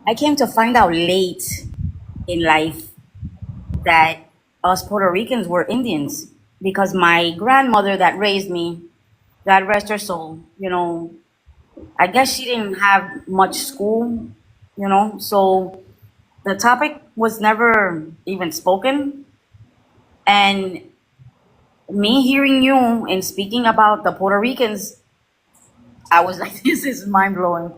I came to find out late in life that us Puerto Ricans were Indians because my grandmother that raised me, God rest her soul, I guess she didn't have much school, so the topic was never even spoken. And me hearing you and speaking about the Puerto Ricans, I was like, this is mind blowing.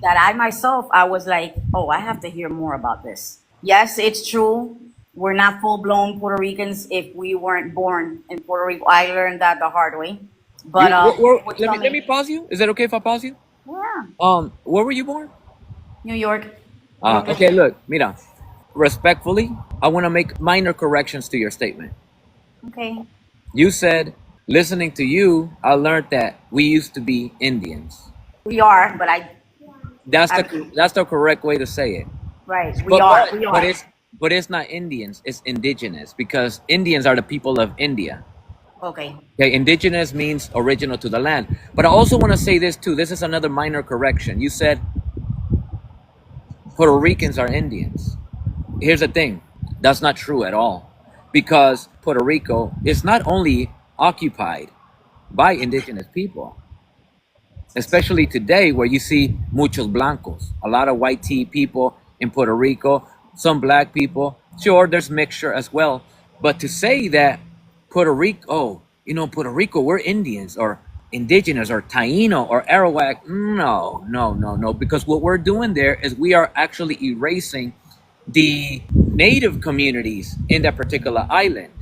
That I myself, I was like, oh, I have to hear more about this. Yes, it's true. We're not full blown Puerto Ricans if we weren't born in Puerto Rico. I learned that the hard way. But with Let me coming, pause you. Is that okay if I pause you? yeah, Where were you born? New York, Brooklyn. Okay, look, mira. Respectfully, I want to make minor corrections to your statement. Okay, You said, listening to you, I learned that we used to be Indians. we are, but I'm That's the correct way to say it. right. We But are, but we but are. it's not Indians. It's indigenous because Indians are the people of India. Okay, Okay, indigenous means original to the land. But I also want to say this too. This is another minor correction. You said Puerto Ricans are Indians. Here's the thing. That's not true at all. Because Puerto Rico is not only occupied by indigenous people, especially today where you see muchos blancos, a lot of white tea people in Puerto Rico, some black people. Sure, there's mixture as well. But to say that Puerto Rico, oh, Puerto Rico, we're Indians or indigenous or Taino or Arawak, no, no, no, no. Because what we're doing there is we are actually erasing the native communities in that particular island.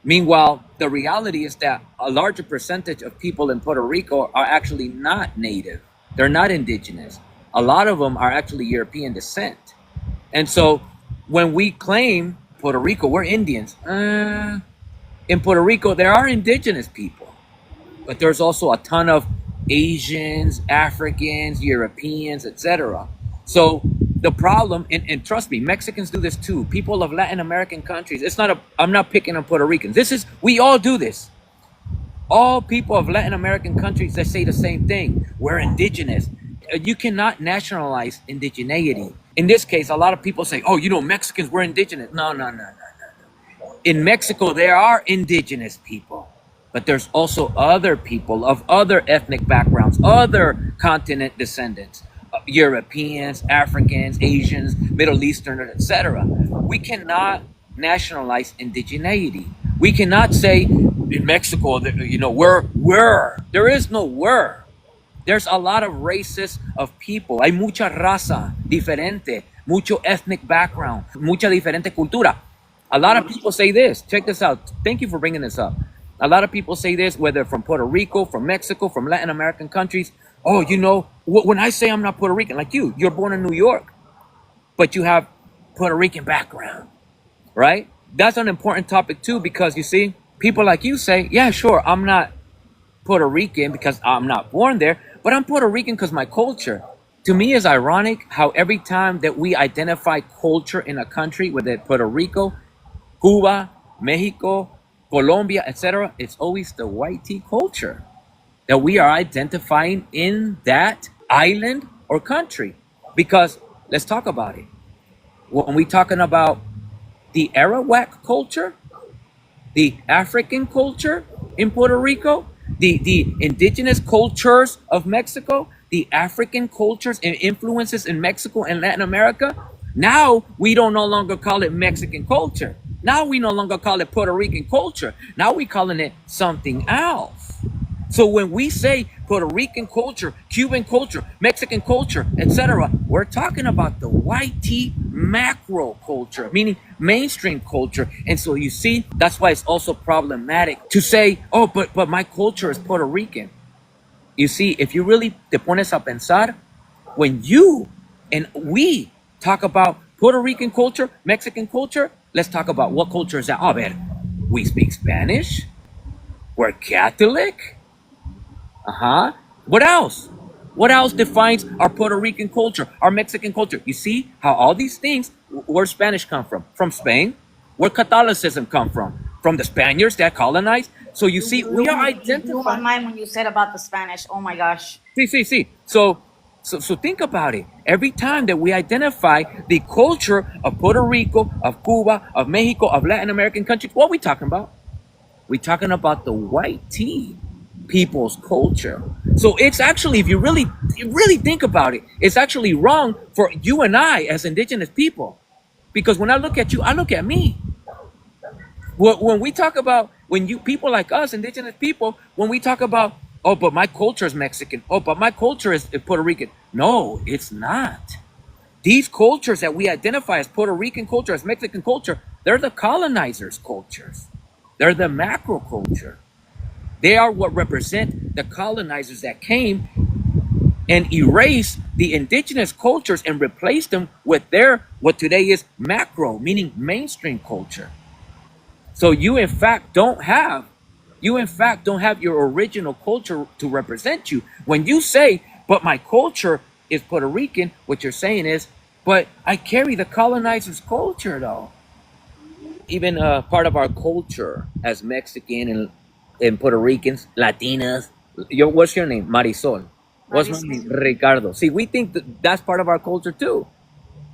Meanwhile, the reality is that a larger percentage of people in Puerto Rico are actually not native. They're not indigenous. A lot of them are actually European descent. And so when we claim Puerto Rico, we're Indians. In Puerto Rico, there are indigenous people, but there's also a ton of Asians, Africans, Europeans, etc. So the problem, and trust me, Mexicans do this too. People of Latin American countries. I'm not picking on Puerto Ricans. We all do this. All people of Latin American countries that say the same thing. We're indigenous. You cannot nationalize indigeneity. In this case, a lot of people say, "Oh, Mexicans, we're indigenous." No, no, no, no. In Mexico, there are indigenous people, but there's also other people of other ethnic backgrounds, other continent descendants, Europeans, Africans, Asians, Middle Easterners, etc. We cannot nationalize indigeneity. We cannot say in Mexico that we're. There is no we're. There's a lot of races of people. Hay mucha raza diferente, mucho ethnic background, mucha diferente cultura. A lot of people say this. Check this out. Thank you for bringing this up. A lot of people say this, whether from Puerto Rico, from Mexico, from Latin American countries. Oh, when I say I'm not Puerto Rican, like you're born in New York, but you have Puerto Rican background, right? That's an important topic too, because you see, people like you say, yeah, sure, I'm not Puerto Rican because I'm not born there, but I'm Puerto Rican because my culture. To me, is ironic how every time that we identify culture in a country, whether it's Puerto Rico, Cuba, Mexico, Colombia, etc., it's always the white tea culture that we are identifying in that island or country. Because let's talk about it. When we talking about the Arawak culture, the African culture in Puerto Rico, the indigenous cultures of Mexico, the African cultures and influences in Mexico and Latin America. Now we don't no longer call it Mexican culture. Now we no longer call it Puerto Rican culture. Now we calling it something else. So when we say Puerto Rican culture, Cuban culture, Mexican culture, etc., we're talking about the white tea macro culture, meaning mainstream culture. And so you see, that's why it's also problematic to say, oh, but my culture is Puerto Rican. You see, if you really te pones a pensar, when you and we talk about Puerto Rican culture, Mexican culture, let's talk about what culture is that. Oh, man, we speak Spanish. We're Catholic. Uh-huh. What else? What else defines our Puerto Rican culture, our Mexican culture? You see how all these things, where Spanish come from? From Spain. Where Catholicism come from? From the Spaniards that colonized. So you see, we are You blew my identifying. mind when you said about the Spanish. Oh my gosh. See. So So think about it. Every time that we identify the culture of Puerto Rico, of Cuba, of Mexico, of Latin American countries, what are we talking about? We're talking about the white tea people's culture. So it's actually, if you really think about it, it's actually wrong for you and I as indigenous people. Because when I look at you, I look at me. When we talk about, when you people like us, indigenous people, when we talk about, oh, but my culture is Mexican, oh, but my culture is Puerto Rican. No, it's not. These cultures that we identify as Puerto Rican culture, as Mexican culture, they're the colonizers' cultures. They're the macro culture. They are what represent the colonizers that came and erased the indigenous cultures and replaced them with their, what today is macro, meaning mainstream culture. So you in fact don't have your original culture to represent you. When you say, but my culture is Puerto Rican, what you're saying is, but I carry the colonizer's culture though. Even part of our culture as Mexican and Puerto Ricans, Latinas. What's your name? Marisol. What's my name? Marisol. Ricardo. See, we think that's part of our culture too,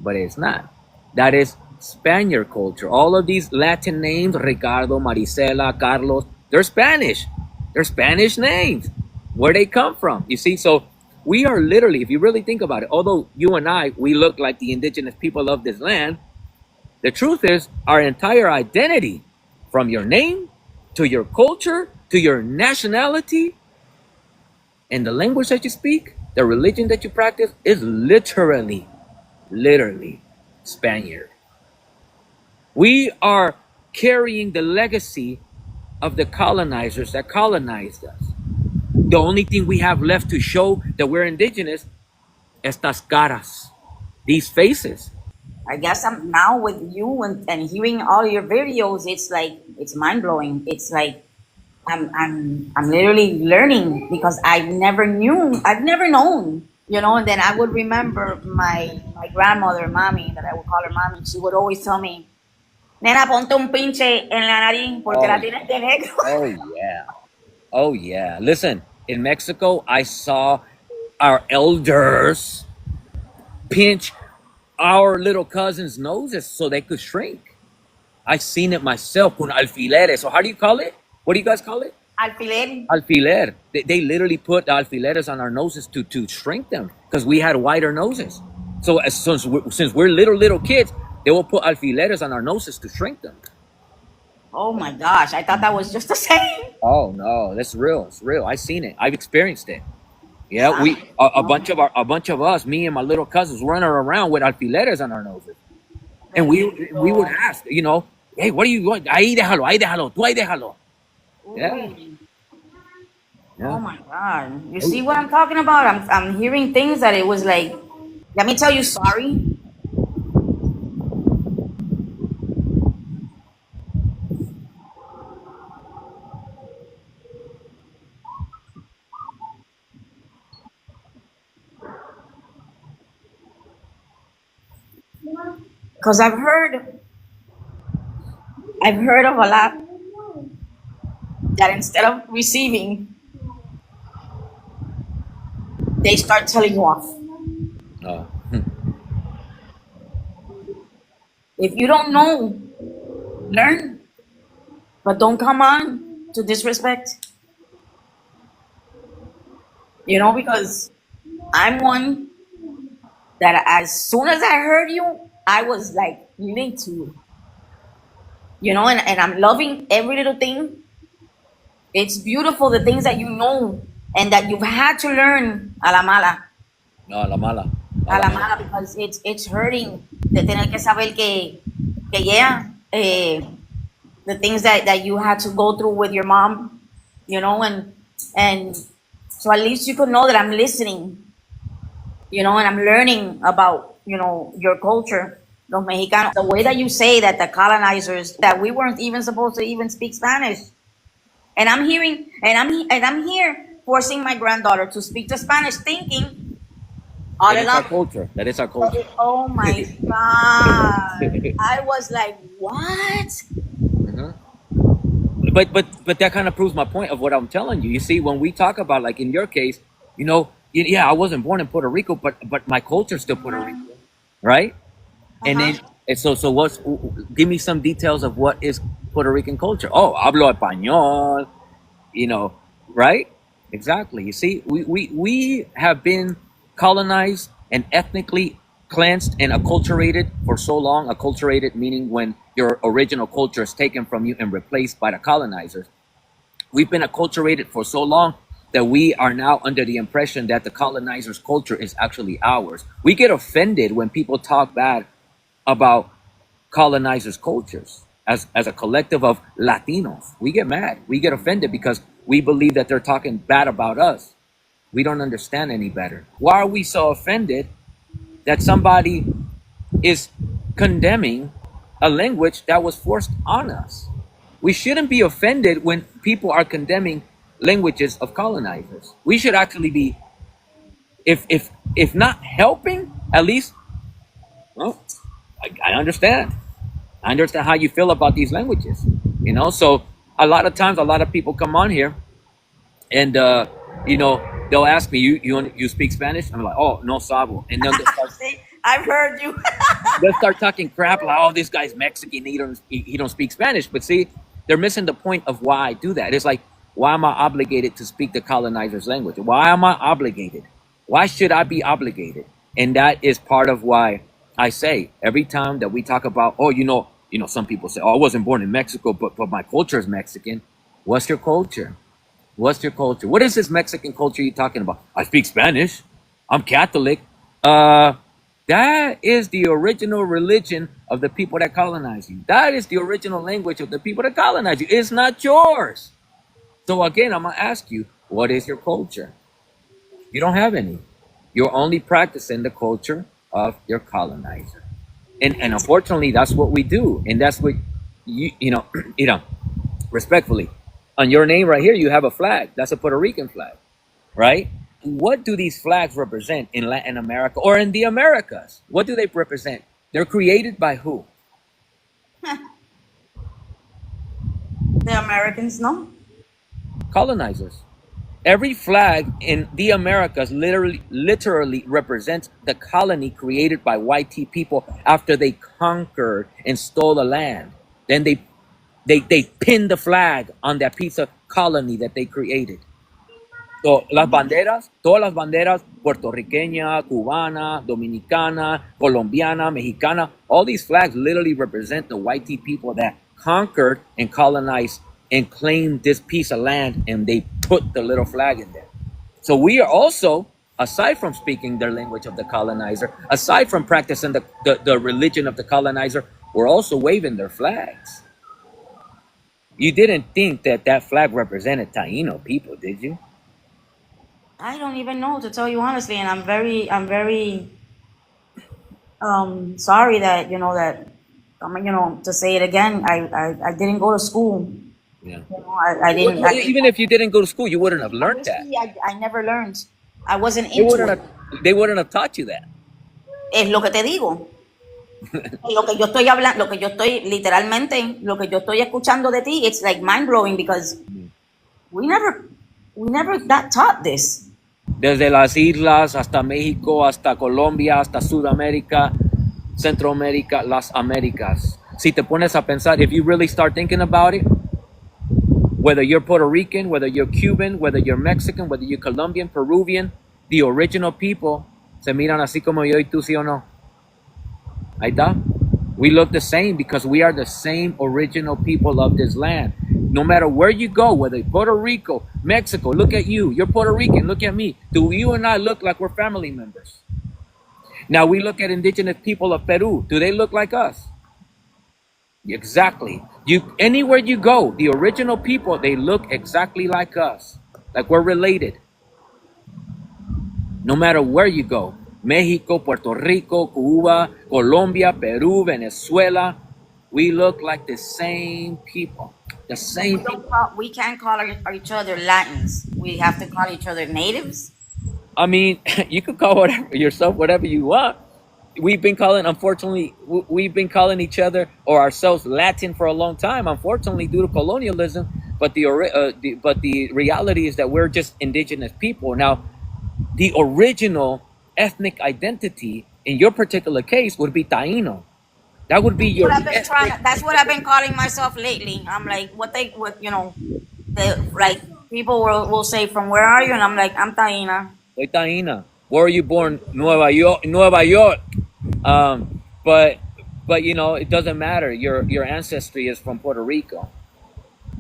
but it's not. That is Spaniard culture. All of these Latin names, Ricardo, Marisela, Carlos, they're Spanish. They're Spanish names. Where they come from, you see? So we are literally, if you really think about it, although you and I, we look like the indigenous people of this land, the truth is our entire identity, from your name to your culture to your nationality and the language that you speak, the religion that you practice, is literally Spaniard. We are carrying the legacy of the colonizers that colonized us. The only thing we have left to show that we're indigenous, estas caras, these faces. I guess I'm now with you and hearing all your videos. It's like it's mind blowing. It's like I'm literally learning because I've never known, And then I would remember my grandmother, mommy, that I would call her mommy. She would always tell me, "Nena, ponte un pinche en la nariz porque Oh, la tienes de negro." oh yeah. Oh yeah. Listen, in Mexico, I saw our elders pinch our little cousins' noses so they could shrink. I seen it myself con alfileres. So how do you call it? What do you guys call it? Alfiler. Alfiler. They literally put alfileres on our noses to shrink them because we had wider noses. So since we're little kids, they will put alfileres on our noses to shrink them. Oh my gosh! I thought that was just the same. Oh no, that's real. It's real. I've seen it. I've experienced it. Yeah, Ah, no. a bunch of us, me and my little cousins, running around with alfileres on our noses, and we would Bendito. ask, hey, what are you going? Ahí déjalo, tú ahí déjalo. Yeah, Uy. Oh yeah. my God. You see what I'm talking about? I'm hearing things that it was like, let me tell you sorry. Because I've heard of a lot that instead of receiving, they start telling you off. Oh, If you don't know, learn, but don't come on to disrespect. Because I'm one that as soon as I heard you, I was like linked to you. And I'm loving every little thing. It's beautiful the things that you know and that you've had to learn a la mala. no, la mala, a A la la mala. mala because it's hurting de tener que saber que yeah, the things that you had to go through with your mom, and so at least you could know that I'm listening, and I'm learning about, your culture, los mexicanos. The way that you say that the colonizers, that we weren't even supposed to even speak Spanish. And I'm hearing, and I'm here forcing my granddaughter to speak the Spanish, thinking all That is our along. culture. That is our culture. Oh my God! I was like, what? Mhm. But that kind of proves my point of what I'm telling you. You see, when we talk about, like in your case, Yeah, I wasn't born in Puerto Rico, but my culture's still Puerto Rico, right? And Uh-huh. then and so what's give me some details of what is Puerto Rican culture? Oh, hablo español, you know, right? Exactly. You see, we have been colonized and ethnically cleansed and acculturated for so long. Acculturated meaning when your original culture is taken from you and replaced by the colonizers. We've been acculturated for so long that we are now under the impression that the colonizers' culture is actually ours. We get offended when people talk bad about colonizers' cultures as a collective of Latinos. We get mad. We get offended because we believe that they're talking bad about us. We don't understand any better. Why are we so offended that somebody is condemning a language that was forced on us? We shouldn't be offended when people are condemning languages of colonizers. We should actually be, if not helping, at least, well, I understand. I understand how you feel about these languages. So a lot of times, a lot of people come on here, and they'll ask me, "You speak Spanish?" I'm like, "Oh, no sabo," and then See, I've heard you. they'll start talking crap like, "Oh, this guy's Mexican. He don't speak Spanish." But see, they're missing the point of why I do that. It's like, why am I obligated to speak the colonizer's language? Why am I obligated? Why should I be obligated? And that is part of why I say every time that we talk about, oh, some people say, oh, I wasn't born in Mexico, but my culture is Mexican. What's your culture? What's your culture? What is this Mexican culture you're talking about? I speak Spanish. I'm Catholic. Uh, that is the original religion of the people that colonize you. That is the original language of the people that colonize you. It's not yours. So again, I'm gonna ask you, what is your culture? You don't have any. You're only practicing the culture of your colonizer. And unfortunately, that's what we do. And that's what respectfully, on your name right here, you have a flag. That's a Puerto Rican flag, right? What do these flags represent in Latin America or in the Americas? What do they represent? They're created by who? The Americans, no? Colonizers. Every flag in the Americas literally represents the colony created by white people after they conquered and stole the land. Then they pinned the flag on that piece of colony that they created. So, todas las banderas, puertorriqueña, cubana, dominicana, colombiana, mexicana, all these flags literally represent the white people that conquered and colonized and claimed this piece of land, and they put the little flag in there. So we are also, aside from speaking their language of the colonizer, aside from practicing the religion of the colonizer, we're also waving their flags. You didn't think that flag represented Taino people, did you? I don't even know, to tell you honestly, and I'm very sorry that to say it again. I didn't go to school. Yeah. I didn't. Even if you didn't go to school, you wouldn't have learned that. Honestly, I never learned. I wasn't They into wouldn't it. have. They wouldn't have taught you that. Es lo que te digo. Lo que yo estoy hablando, lo que yo estoy literalmente, lo que yo estoy escuchando de ti, it's like mind blowing because we never, we never got taught this. Desde las islas hasta México, hasta Colombia, hasta Sudamérica, Centroamérica, las Américas. Si te pones a pensar, if you really start thinking about it, whether you're Puerto Rican, whether you're Cuban, whether you're Mexican, whether you're Colombian, Peruvian, the original people se miran así como yo y tú, sí o no. Ahí está. We look the same because we are the same original people of this land. No matter where you go, whether Puerto Rico, Mexico, look at you. You're Puerto Rican, look at me. Do you and I look like we're family members? Now we look at indigenous people of Peru. Do they look like us? Exactly. Anywhere you go, the original people, they look exactly like us. Like we're related. No matter where you go. Mexico, Puerto Rico, Cuba, Colombia, Peru, Venezuela. We look like the same people. The same people. We can't call each other Latins. We have to call each other natives. I mean, you could call yourself whatever you want. Unfortunately, we've been calling each other or ourselves Latin for a long time. Unfortunately, due to colonialism, but the reality is that we're just indigenous people. Now, the original ethnic identity in your particular case would be Taino. That would be What your I've been ethnic. trying. That's what I've been calling myself lately. I'm like, what they like. People will say, "From where are you?" And I'm like, "I'm Taina." Soy Taina. Where were you born? Nueva York. Nueva York. But it doesn't matter. Your ancestry is from Puerto Rico.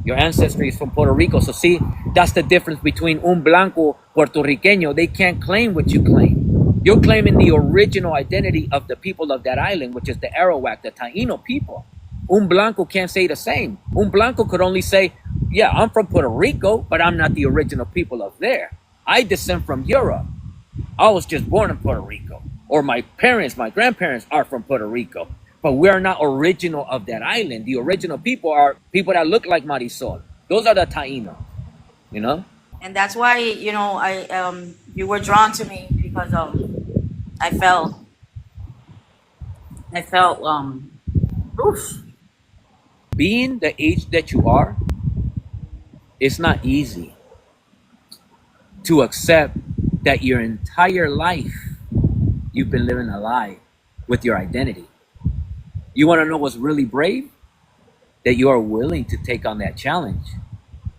Your ancestry is from Puerto Rico. So see, that's the difference between un blanco puertorriqueño. They can't claim what you claim. You're claiming the original identity of the people of that island, which is the Arawak, the Taino people. Un blanco can't say the same. Un blanco could only say, yeah, I'm from Puerto Rico, but I'm not the original people of there. I descend from Europe. I was just born in Puerto Rico. Or my parents, my grandparents are from Puerto Rico. But we're not original of that island. The original people are people that look like Marisol. Those are the Taino, you know? And that's why I you were drawn to me because I felt I felt oof. Being the age that you are, it's not easy to accept that your entire life you've been living a lie with your identity. You want to know what's really brave? That you are willing to take on that challenge.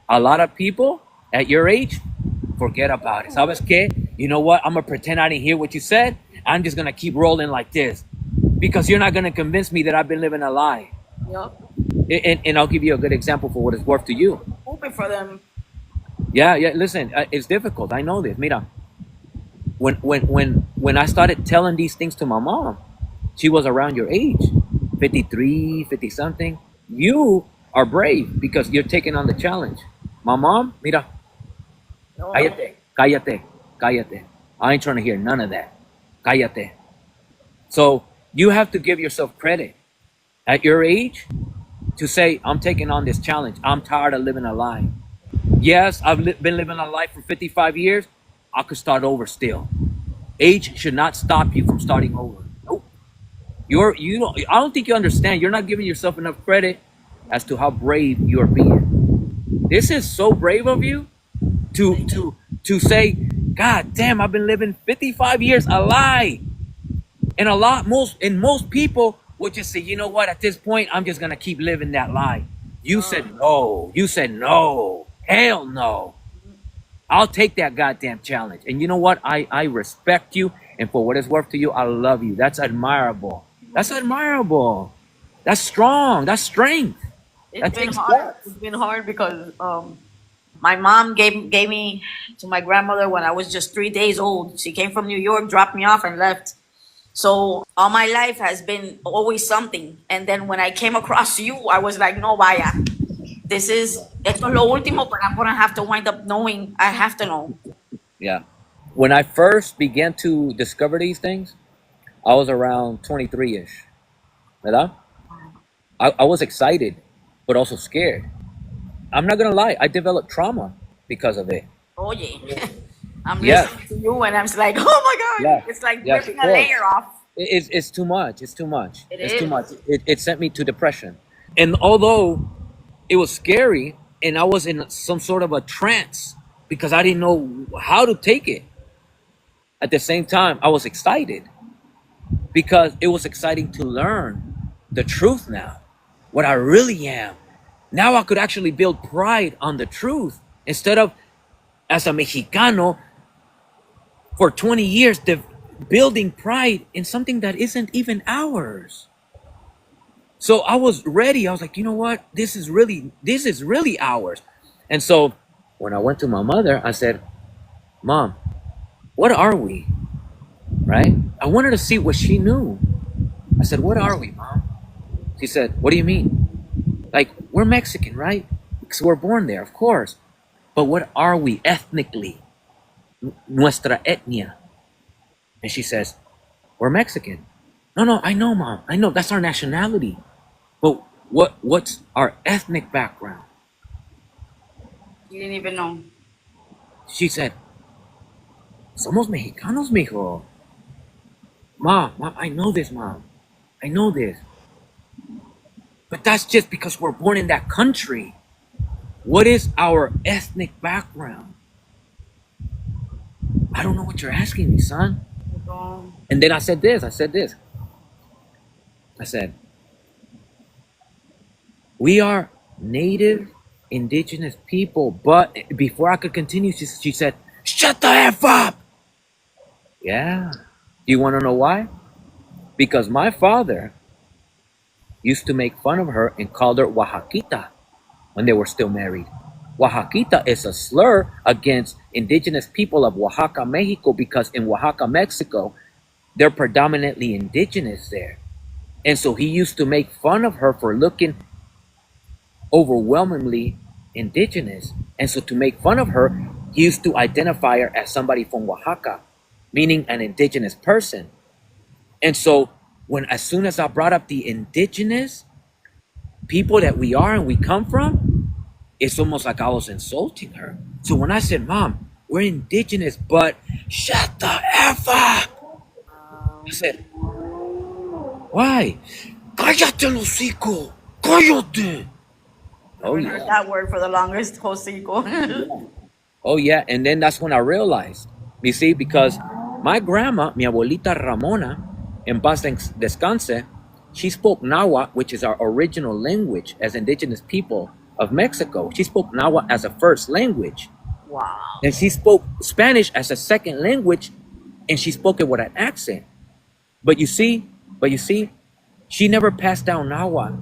A lot of people at your age forget about it. ¿Sabes qué? You know what? I'm going to pretend I didn't hear what you said. I'm just going to keep rolling like this because you're not going to convince me that I've been living a lie. Yep. And I'll give you a good example for what it's worth to you. Hoping for them. Yeah, yeah. Listen, it's difficult. I know this. Mira, when I started telling these things to my mom, she was around your age, 53, 50 something. You are brave because you're taking on the challenge. My mom, mira, No, no. cállate, cállate, cállate. I ain't trying to hear none of that. Cállate. So you have to give yourself credit at your age to say, I'm taking on this challenge. I'm tired of living a lie. Yes, I've been living a life for 55 years. I could start over still. Age should not stop you from starting over. Nope. You don't, I don't think you understand. You're not giving yourself enough credit as to how brave you are being. This is so brave of you to say, God damn, I've been living 55 years a lie. And most people would just say, you know what, at this point, I'm just gonna keep living that lie. You said no. You said no. Hell no. I'll take that goddamn challenge. And you know what? I respect you, and for what it's worth to you, I love you. That's admirable. That's admirable. That's strong. That's strength. It's That been takes hard. guts. It's been hard because my mom gave me to my grandmother when I was just 3 days old. She came from New York, dropped me off, and left. So all my life has been always something. And then when I came across you, I was like, no, vaya, this is esto es lo último, but I'm gonna have to wind up knowing. I have to know. Yeah. When I first began to discover these things, I was around 23-ish. ¿Verdad? I was excited, but also scared. I'm not gonna lie, I developed trauma because of it. Oye, I'm Yes, listening to you, and I'm just like, oh my god, yes, it's like yes, of ripping a course. layer off. It's too much. It's too much. It It's too is. much. It sent me to depression. And although it was scary and I was in some sort of a trance because I didn't know how to take it, at the same time, I was excited because it was exciting to learn the truth now, what I really am. Now I could actually build pride on the truth instead of as a Mexicano for 20 years building pride in something that isn't even ours. So I was ready. I was like, you know what? This is really ours. And so when I went to my mother, I said, Mom, what are we? Right? I wanted to see what she knew. I said, what are we, Mom? She said, what do you mean? Like, we're Mexican, right? Because we're born there, of course. But what are we ethnically? Nuestra etnia. And she says, we're Mexican. No, no, I know, Mom. I know that's our nationality. But what's our ethnic background? You didn't even know. She said, somos mexicanos, mijo. Mom, I know this, Mom. I know this. But that's just because we're born in that country. What is our ethnic background? I don't know what you're asking me, son. No. And then I said this. I said, we are native indigenous people. But before I could continue, she said, shut the F up. Yeah. You want to know why? Because my father used to make fun of her and called her Oaxaquita when they were still married. Oaxaquita is a slur against indigenous people of Oaxaca, Mexico, because in Oaxaca, Mexico, they're predominantly indigenous there. And so he used to make fun of her for looking overwhelmingly indigenous. And so to make fun of her, he used to identify her as somebody from Oaxaca, meaning an indigenous person. And so as soon as I brought up the indigenous people that we are and we come from, it's almost like I was insulting her. So when I said, Mom, we're indigenous, but shut the F up. I said, why? Cállate el hocico. Cállate. Oh, Haven't heard yeah. that word for the longest, hocico. Oh, yeah. And then that's when I realized, you see, because my grandma, mi abuelita Ramona, en paz descanse, she spoke Nahuatl, which is our original language as indigenous people of Mexico. She spoke Nahuatl as a first language. Wow. And she spoke Spanish as a second language, and she spoke it with an accent. But you see, she never passed down Nahuatl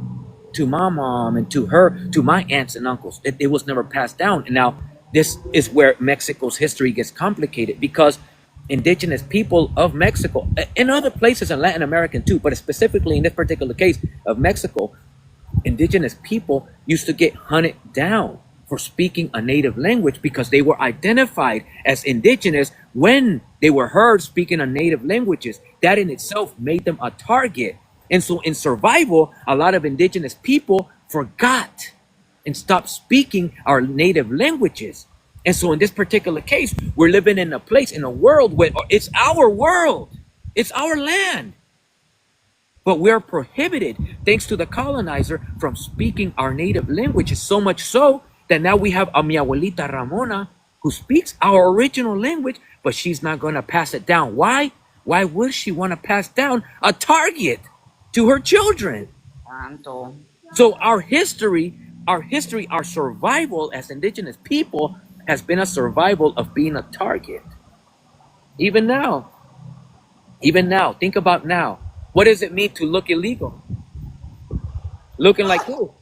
to my mom and to my aunts and uncles. It was never passed down. And now this is where Mexico's history gets complicated, because indigenous people of Mexico, in other places in Latin America too, but specifically in this particular case of Mexico, indigenous people used to get hunted down for speaking a native language because they were identified as indigenous when they were heard speaking a native languages. That in itself made them a target. And so in survival, a lot of indigenous people forgot and stopped speaking our native languages. And so in this particular case, we're living in a place, in a world where it's our world, it's our land. But we're prohibited, thanks to the colonizer, from speaking our native languages, so much so that now we have a mi abuelita Ramona who speaks our original language, but she's not going to pass it down. Why? Why would she want to pass down a target to her children? Tanto. So our history, our survival as indigenous people has been a survival of being a target. Even now, think about now. What does it mean to look illegal? Looking like who?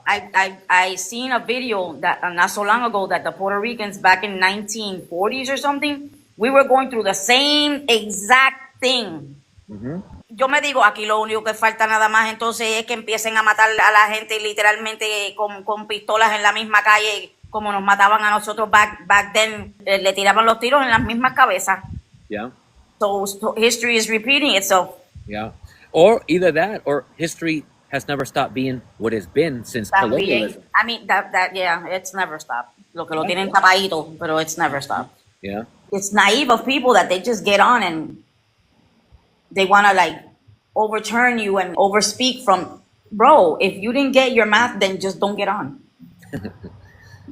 I seen a video that not so long ago that the Puerto Ricans back in 1940s or something, we were going through the same exact thing. Mhm. Yo me digo, aquí lo único que falta nada más entonces es que empiecen a matar a la gente literalmente con pistolas en la misma calle, como nos mataban a nosotros back then. Le tiraban los tiros en las mismas cabezas. Yeah, So history is repeating itself. yeah. Or either that, or history has never stopped being what it's been since También, colonialism. I mean, yeah, it's never stopped. Lo que lo tienen tapadito, pero it's never stopped. Yeah, It's naive of people that they just get on and they want to like overturn you and overspeak from, bro, if you didn't get your math, then just don't get on.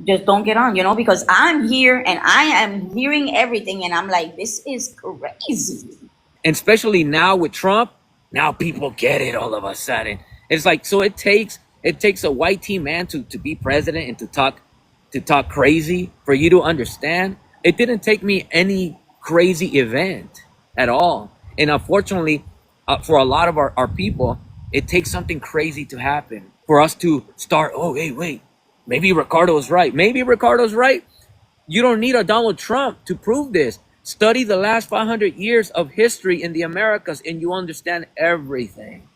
Just don't get on, because I'm here and I am hearing everything and I'm like, this is crazy. and especially now with Trump, now people get it all of a sudden. It's like, so it takes a white team man to be president and to talk crazy for you to understand. It didn't take me any crazy event at all. And unfortunately, for a lot of our people, it takes something crazy to happen for us to start, oh, hey, wait, maybe Ricardo's right. Maybe Ricardo's right. You don't need a Donald Trump to prove this. Study the last 500 years of history in the Americas and you understand everything.